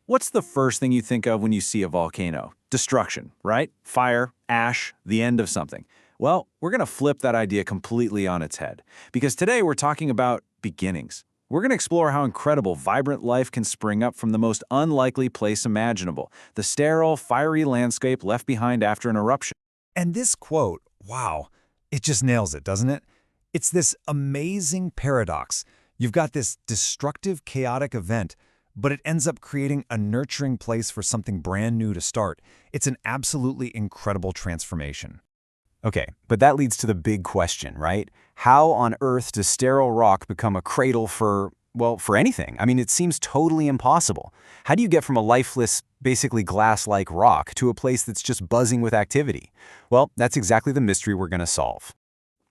What's the first thing you think of when you see a volcano? Destruction, right? Fire, ash, the end of something. Well, we're going to flip that idea completely on its head, because today we're talking about beginnings. We're going to explore how incredible, vibrant life can spring up from the most unlikely place imaginable, the sterile, fiery landscape left behind after an eruption. And this quote, wow, it just nails it, doesn't it? It's this amazing paradox. You've got this destructive, chaotic event, but it ends up creating a nurturing place for something brand new to start. It's an absolutely incredible transformation. Okay, but that leads to the big question, right? How on earth does sterile rock become a cradle for, well, for anything? I mean, it seems totally impossible. How do you get from a lifeless, basically glass-like rock to a place that's just buzzing with activity? Well, that's exactly the mystery we're going to solve.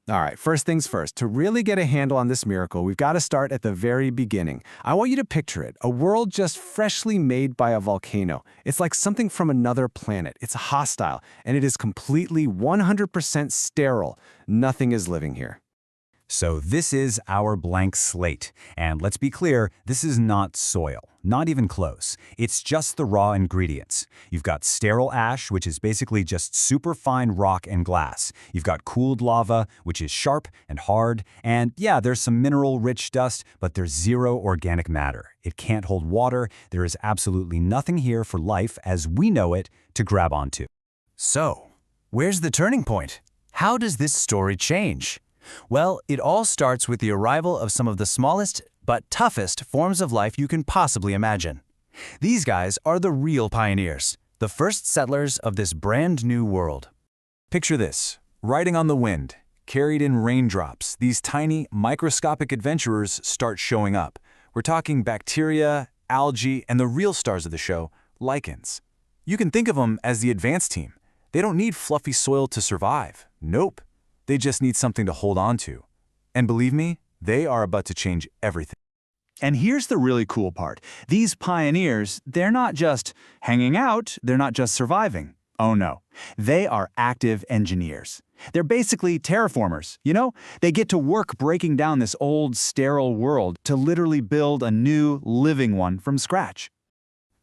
All right, first things first. To really get a handle on this miracle, we've got to start at the very beginning. I want you to picture it, a world just freshly made by a volcano. It's like something from another planet. It's hostile, and it is completely 100% sterile. Nothing is living here. So this is our blank slate. And let's be clear, this is not soil. Not even close. It's just the raw ingredients. You've got sterile ash, which is basically just super fine rock and glass. You've got cooled lava, which is sharp and hard. And yeah, there's some mineral-rich dust, but there's zero organic matter. It can't hold water. There is absolutely nothing here for life as we know it to grab onto. So, where's the turning point? How does this story change? Well, it all starts with the arrival of some of the smallest but toughest forms of life you can possibly imagine. These guys are the real pioneers, the first settlers of this brand new world. Picture this, riding on the wind, carried in raindrops, these tiny, microscopic adventurers start showing up. We're talking bacteria, algae, and the real stars of the show, lichens. You can think of them as the advanced team. They don't need fluffy soil to survive. Nope. They just need something to hold on to. And believe me, they are about to change everything. And here's the really cool part. These pioneers, they're not just hanging out, they're not just surviving. Oh no, they are active engineers. They're basically terraformers, you know? They get to work breaking down this old, sterile world to literally build a new, living one from scratch.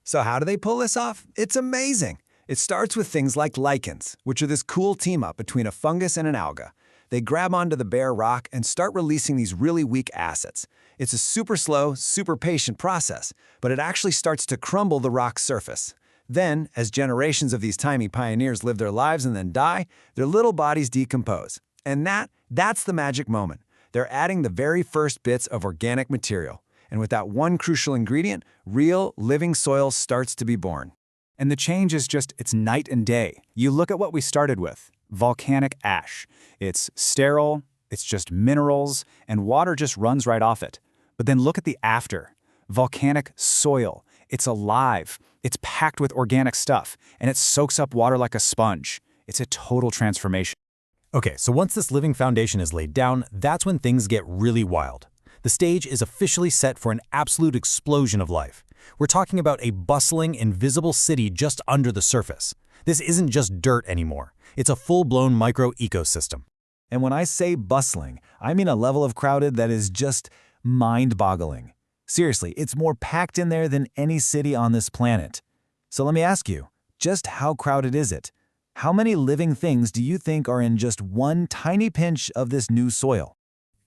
So how do they pull this off? It's amazing. It starts with things like lichens, which are this cool team-up between a fungus and an alga. They grab onto the bare rock and start releasing these really weak acids. It's a super slow, super patient process, but it actually starts to crumble the rock's surface. Then, as generations of these tiny pioneers live their lives and then die, their little bodies decompose. And that's the magic moment. They're adding the very first bits of organic material. And with that one crucial ingredient, real, living soil starts to be born. And the change is just, it's night and day. You look at what we started with, volcanic ash. It's sterile, it's just minerals, and water just runs right off it. But then look at the after. Volcanic soil. It's alive. It's packed with organic stuff, and it soaks up water like a sponge. It's a total transformation. Okay, so once this living foundation is laid down, that's when things get really wild. The stage is officially set for an absolute explosion of life. We're talking about a bustling, invisible city just under the surface. This isn't just dirt anymore. It's a full-blown micro-ecosystem. And when I say bustling, I mean a level of crowded that is just mind-boggling. Seriously, it's more packed in there than any city on this planet. So let me ask you, just how crowded is it? How many living things do you think are in just one tiny pinch of this new soil?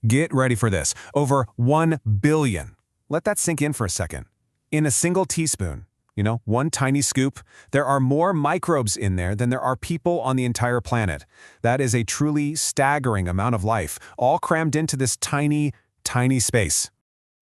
Get ready for this. Over 1 billion. Let that sink in for a second. In a single teaspoon, one tiny scoop, there are more microbes in there than there are people on the entire planet. That is a truly staggering amount of life, all crammed into this tiny, tiny space.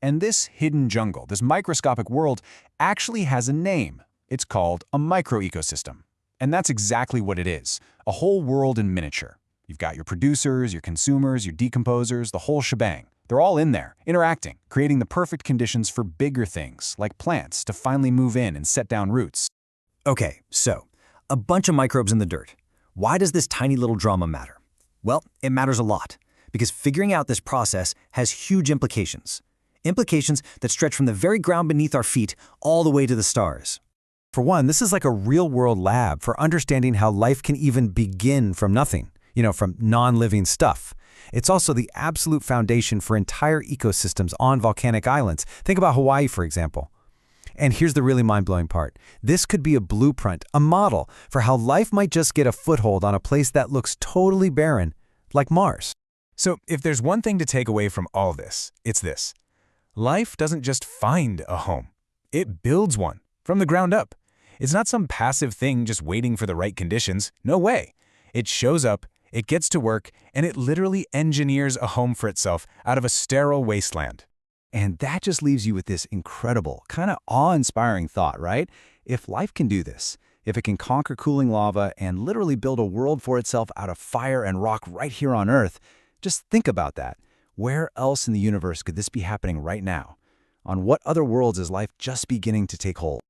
And this hidden jungle, this microscopic world, actually has a name. It's called a microecosystem. And that's exactly what it is, a whole world in miniature. You've got your producers, your consumers, your decomposers, the whole shebang. They're all in there, interacting, creating the perfect conditions for bigger things, like plants, to finally move in and set down roots. Okay, so, a bunch of microbes in the dirt. Why does this tiny little drama matter? Well, it matters a lot, because figuring out this process has huge implications. Implications that stretch from the very ground beneath our feet all the way to the stars. For one, this is like a real-world lab for understanding how life can even begin from nothing, from non-living stuff. It's also the absolute foundation for entire ecosystems on volcanic islands. Think about Hawaii, for example. And here's the really mind-blowing part. This could be a blueprint, a model for how life might just get a foothold on a place that looks totally barren, like Mars. So if there's one thing to take away from all this, it's this. Life doesn't just find a home. It builds one from the ground up. It's not some passive thing just waiting for the right conditions. No way. It shows up, it gets to work, and it literally engineers a home for itself out of a sterile wasteland. And that just leaves you with this incredible, kind of awe-inspiring thought, right? If life can do this, if it can conquer cooling lava and literally build a world for itself out of fire and rock right here on Earth, just think about that. Where else in the universe could this be happening right now? On what other worlds is life just beginning to take hold?